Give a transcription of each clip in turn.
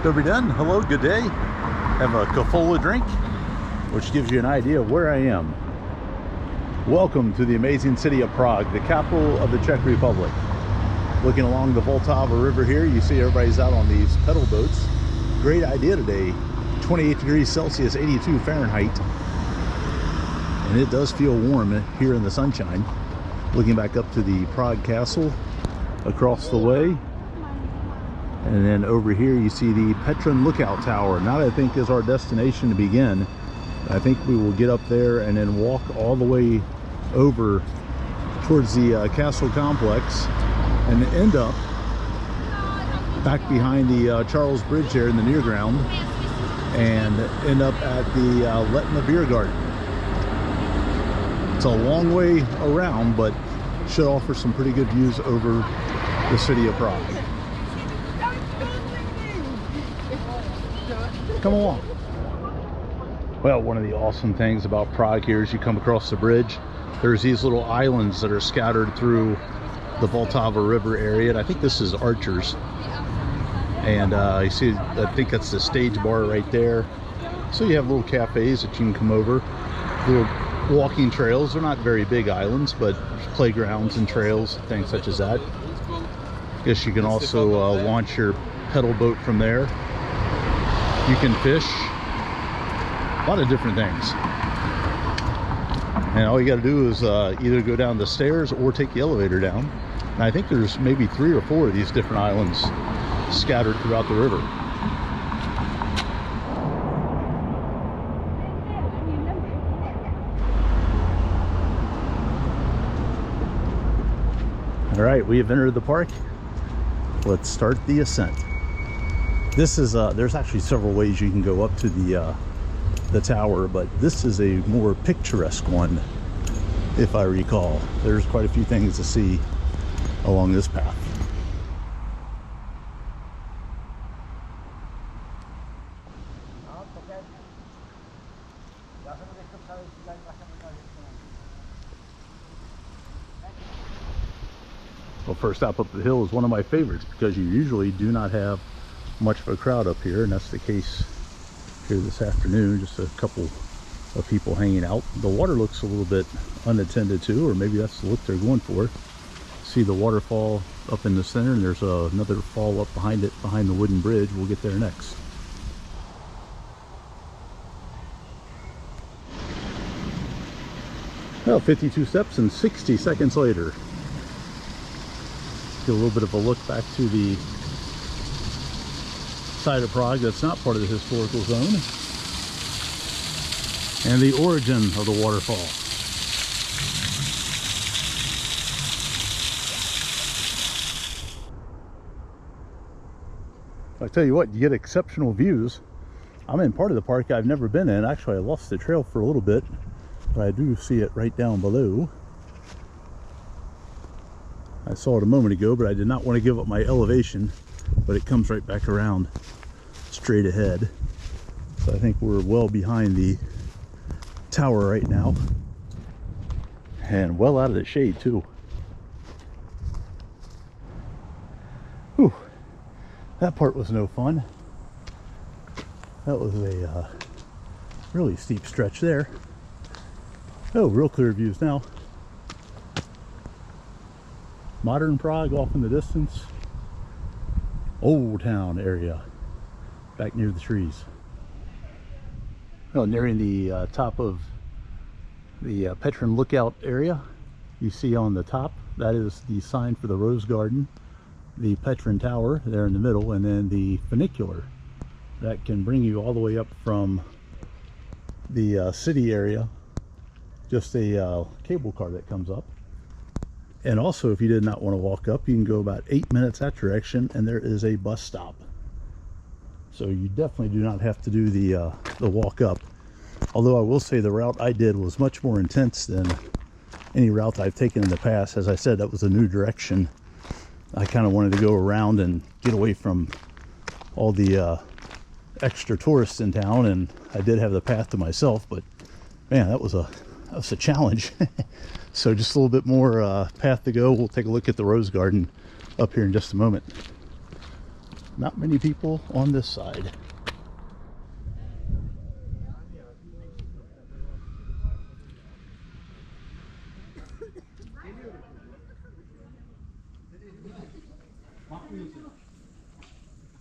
Dobry den, hello, good day. Have a Kofola drink, which gives you an idea of where I am. Welcome to the amazing city of Prague, the capital of the Czech Republic. Looking along the Vltava River here, you see everybody's out on these pedal boats. Great idea today. 28 degrees Celsius, 82 Fahrenheit. And it does feel warm here in the sunshine. Looking back up to the Prague Castle across the way. And then over here you see the Petrin Lookout Tower. Now that I think is our destination to begin. I think we will get up there and then walk all the way over towards the castle complex and end up back behind the Charles Bridge there in the near ground and end up at the Letna Beer Garden. It's a long way around, but should offer some pretty good views over the city of Prague. Come along. Well, one of the awesome things about Prague here is you come across the bridge, there's these little islands that are scattered through the Vltava River area, and I think this is Archer's. And you see, I think that's the stage bar right there. So you have little cafes that you can come over, little walking trails. They're not very big islands, but playgrounds and trails, things such as that. I guess you can also launch your pedal boat from there. You can fish, a lot of different things. And all you got to do is either go down the stairs or take the elevator down. And I think there's maybe 3 or 4 of these different islands scattered throughout the river. All right, we have entered the park. Let's start the ascent. This is there's actually several ways you can go up to the tower, but this is a more picturesque one, if I recall. There's quite a few things to see along this path. Well, first stop up the hill is one of my favorites because you usually do not have much of a crowd up here, and that's the case here this afternoon. Just a couple of people hanging out. The water looks a little bit unattended to, or maybe that's the look they're going for. See the waterfall up in the center, and there's another fall up behind it, behind the wooden bridge. We'll get there next. Well, 52 steps and 60 seconds later. Get a little bit of a look back to the side of Prague that's not part of the historical zone, and the origin of the waterfall. I tell you what, you get exceptional views. I'm in part of the park I've never been in. Actually, I lost the trail for a little bit, but I do see it right down below. I saw it a moment ago, but I did not want to give up my elevation, but it comes right back around straight ahead. So I think we're well behind the tower right now, and well out of the shade too. Whew, that part was no fun. That was a really steep stretch there. Oh, real clear views now. Modern Prague off in the distance. Old town area back near the trees. Well, nearing the top of the Petrin Lookout area, you see on the top, that is the sign for the Rose Garden, the Petrin Tower there in the middle, and then the funicular that can bring you all the way up from the city area. Just a cable car that comes up. And also, if you did not want to walk up, you can go about 8 minutes that direction, and there is a bus stop. So you definitely do not have to do the walk up. Although I will say the route I did was much more intense than any route I've taken in the past. As I said, that was a new direction. I kind of wanted to go around and get away from all the extra tourists in town, and I did have the path to myself, but man, that was a challenge. So just a little bit more path to go. We'll take a look at the Rose Garden up here in just a moment. Not many people on this side.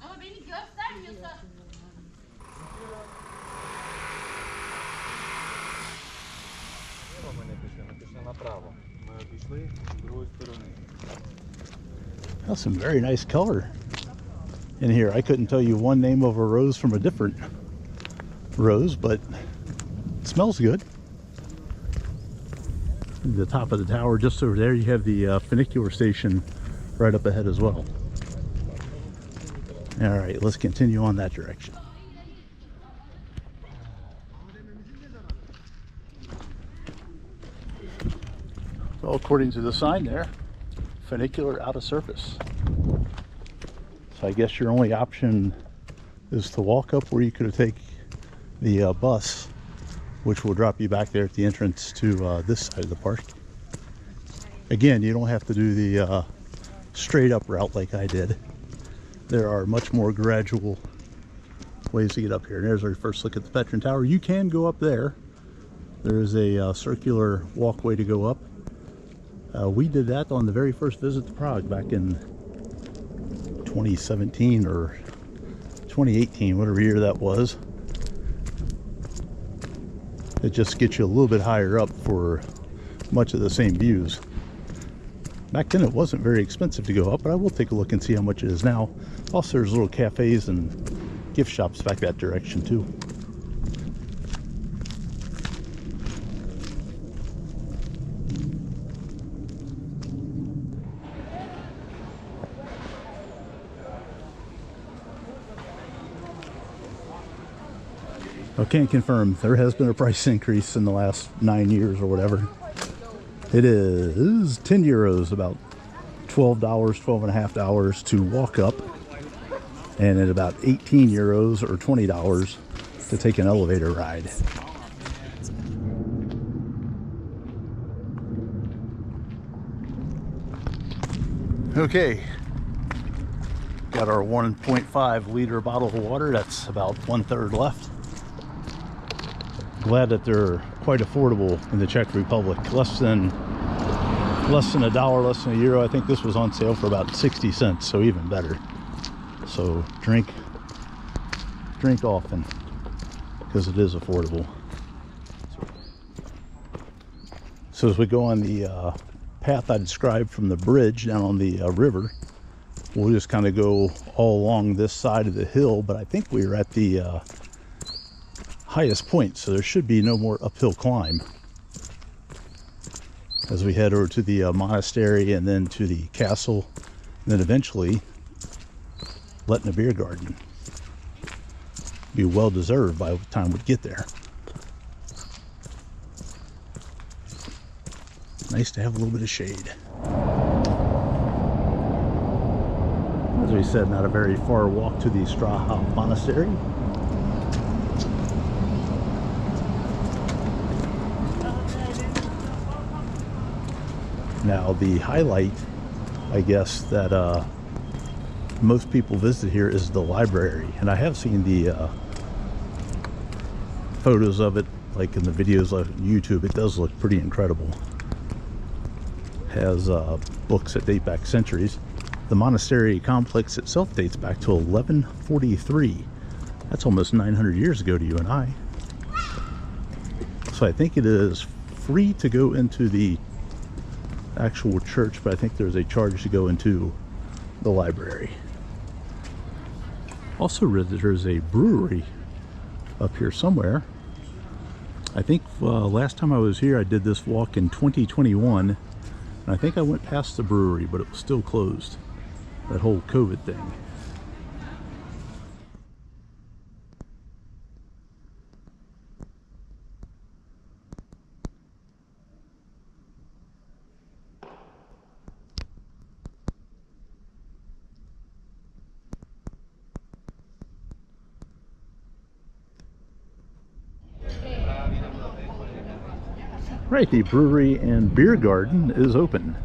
Ama beni göstermiyorsa. That's some very nice color in here. I couldn't tell you one name of a rose from a different rose, but it smells good. The top of the tower, just over there, you have the funicular station right up ahead as well. All right, let's continue on that direction. Well, according to the sign there, funicular out of service. So I guess your only option is to walk up, or you could take the bus, which will drop you back there at the entrance to this side of the park. Again, you don't have to do the straight up route like I did. There are much more gradual ways to get up here. And there's our first look at the Petrin Tower. You can go up there. There is a circular walkway to go up. We did that on the very first visit to Prague back in 2017 or 2018, whatever year that was. It just gets you a little bit higher up for much of the same views. Back then it wasn't very expensive to go up, but I will take a look and see how much it is now. Also, there's little cafes and gift shops back that direction too. I can't confirm. There has been a price increase in the last 9 years or whatever. It is 10 euros, about $12, $12.50 to walk up, and at about 18 euros or $20 to take an elevator ride. Okay, got our 1.5 liter bottle of water. That's about 1/3 left. Glad that they're quite affordable in the Czech Republic. Less than $1, less than €1. I think this was on sale for about 60 cents, so even better. So drink often, because it is affordable. So as we go on the path I described from the bridge down on the river, we'll just kind of go all along this side of the hill, but I think we are at the highest point, so there should be no more uphill climb as we head over to the monastery and then to the castle, and then eventually Letna Beer Garden. Be well deserved by the time we get there. Nice to have a little bit of shade. As we said, not a very far walk to the Strahof Monastery. Now the highlight, I guess, that most people visit here is the library, and I have seen the photos of it, like in the videos on YouTube. It does look pretty incredible. Has books that date back centuries. The monastery complex itself dates back to 1143. That's almost 900 years ago to you and I. So I think it is free to go into the actual church, but I think there's a charge to go into the library. Also, there's a brewery up here somewhere. I think last time I was here, I did this walk in 2021, and I think I went past the brewery, but it was still closed. That whole COVID thing. Right, the brewery and beer garden is open.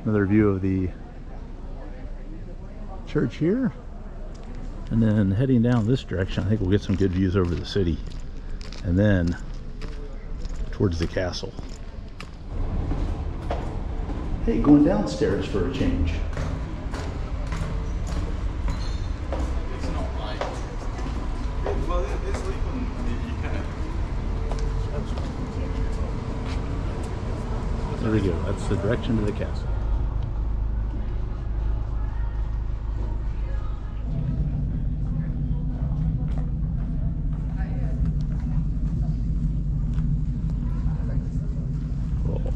Another view of the church here. And then heading down this direction, I think we'll get some good views over the city. And then towards the castle. Hey, going downstairs for a change. It's not light. Well, it's legal. You can. There we go. That's the direction to the castle.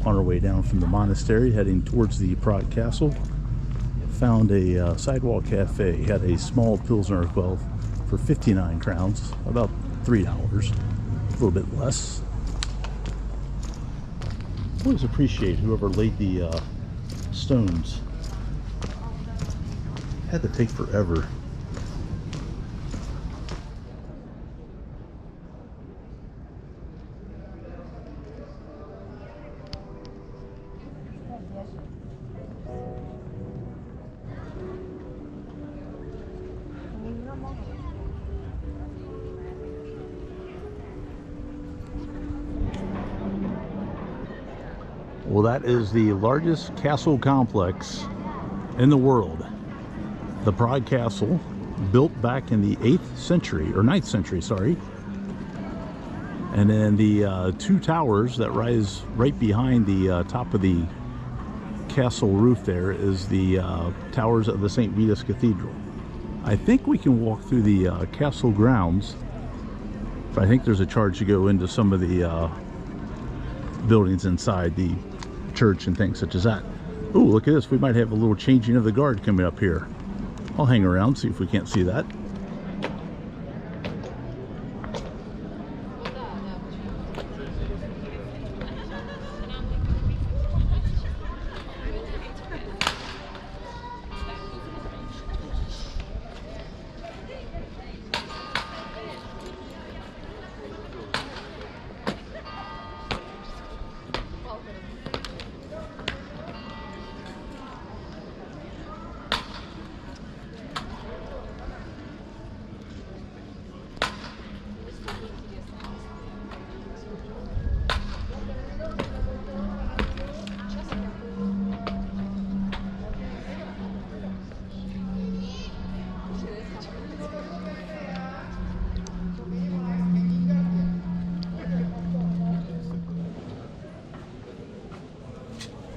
On our way down from the monastery, heading towards the Prague Castle, found a sidewalk cafe. Had a small Pilsner 12 for 59 crowns, about $3, a little bit less. Always appreciate whoever laid the stones. Had to take forever. Well, that is the largest castle complex in the world. The Prague Castle, built back in the 8th century, or 9th century, sorry. And then the two towers that rise right behind the top of the castle roof there is the towers of the St. Vitus Cathedral. I think we can walk through the castle grounds, but I think there's a charge to go into some of the buildings inside the church and things such as that. Oh, look at this. We might have a little changing of the guard coming up here. I'll hang around, see if we can't see that.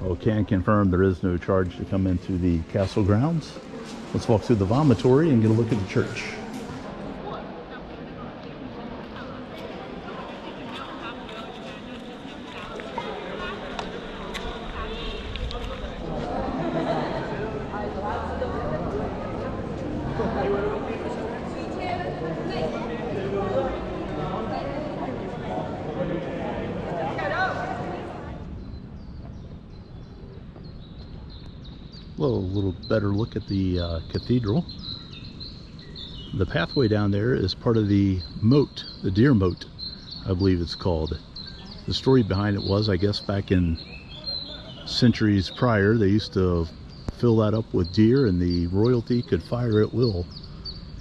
Well, can confirm there is no charge to come into the castle grounds. Let's walk through the vomitory and get a look at the church. Well, a little better look at the cathedral. The pathway down there is part of the moat, the deer moat, I believe it's called. The story behind it was, I guess, back in centuries prior, they used to fill that up with deer and the royalty could fire at will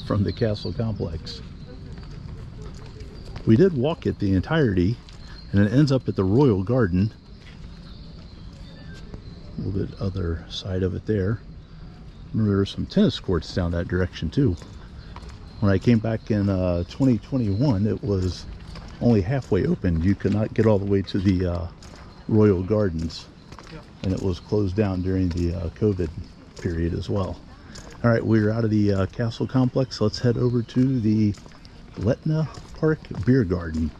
from the castle complex. We did walk it the entirety, and it ends up at the royal garden. A little bit other side of it there. Remember, there were some tennis courts down that direction too. When I came back in 2021, it was only halfway open. You could not get all the way to the royal gardens, and it was closed down during the COVID period as well. All right, we're out of the castle complex. Let's head over to the Letna Park Beer Garden.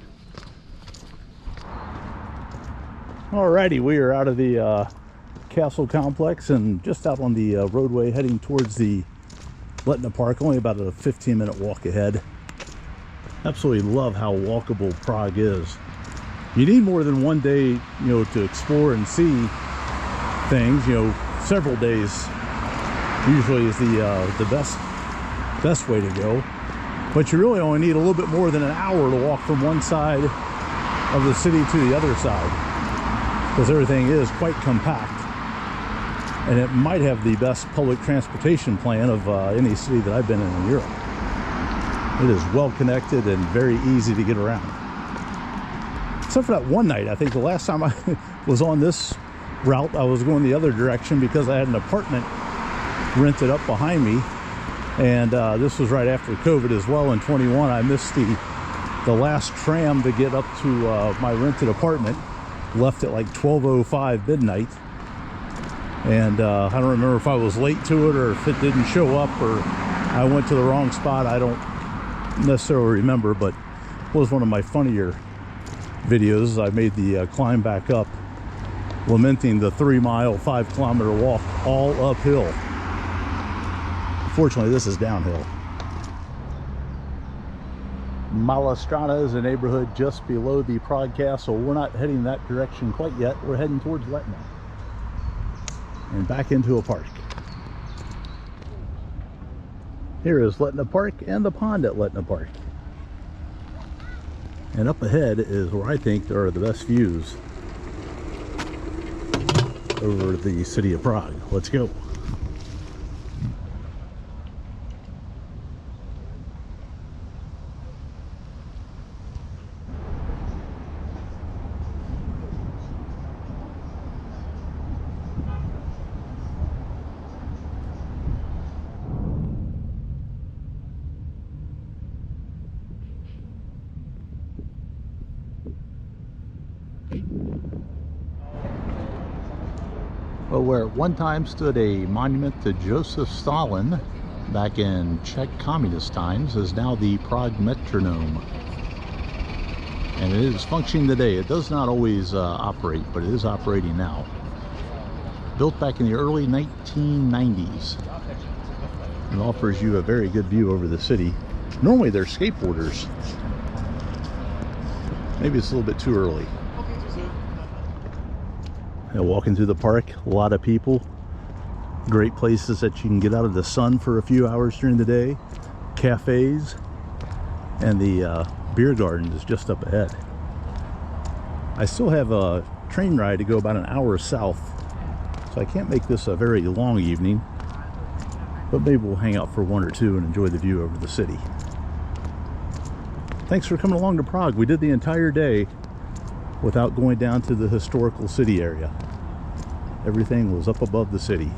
Alrighty, we are out of the castle complex and just out on the roadway heading towards the Letna Park, only about a 15-minute walk ahead. Absolutely love how walkable Prague is. You need more than one day, to explore and see things. Several days usually is the best way to go. But you really only need a little bit more than an hour to walk from one side of the city to the other side, because everything is quite compact. and it might have the best public transportation plan of any city that I've been in Europe. It is well connected and very easy to get around. Except for that one night, I think the last time I was on this route, I was going the other direction because I had an apartment rented up behind me, and this was right after COVID as well. In 21, I missed the last tram to get up to my rented apartment. Left at like 12:05 midnight, and I don't remember if I was late to it or if it didn't show up or I went to the wrong spot. I don't necessarily remember, but it was one of my funnier videos. I made the climb back up, lamenting the 3-mile, 5-kilometer walk all uphill. Fortunately, this is downhill. Malastrana is a neighborhood just below the Prague Castle. We're not heading that direction quite yet. We're heading towards Letna and back into a park. Here is Letna Park and the pond at Letna Park. And up ahead is where I think there are the best views over the city of Prague. Let's go. Well, where at one time stood a monument to Joseph Stalin back in Czech communist times is now the Prague Metronome. And it is functioning today. It does not always operate, but it is operating now. Built back in the early 1990s. It offers you a very good view over the city. Normally they're skateboarders. Maybe it's a little bit too early. Walking through the park, a lot of people. Great places that you can get out of the sun for a few hours during the day. Cafes. And the beer garden is just up ahead. I still have a train ride to go about an hour south, so I can't make this a very long evening. But maybe we'll hang out for 1 or 2 and enjoy the view over the city. Thanks for coming along to Prague. We did the entire day without going down to the historical city area. Everything was up above the city.